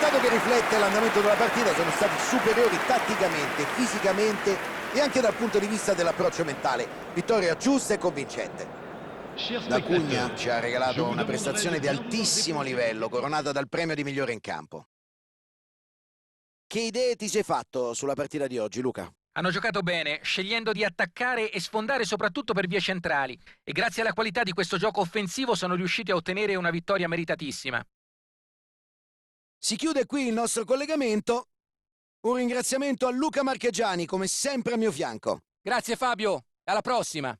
risultato che riflette l'andamento della partita. Sono stati superiori tatticamente, fisicamente e anche dal punto di vista dell'approccio mentale. Vittoria giusta e convincente. Da Cugna ci ha regalato una prestazione di altissimo livello, coronata dal premio di migliore in campo. Che idee ti sei fatto sulla partita di oggi, Luca? Hanno giocato bene, scegliendo di attaccare e sfondare soprattutto per vie centrali e grazie alla qualità di questo gioco offensivo sono riusciti a ottenere una vittoria meritatissima. Si chiude qui il nostro collegamento. Un ringraziamento a Luca Marchegiani, come sempre a mio fianco. Grazie Fabio, alla prossima!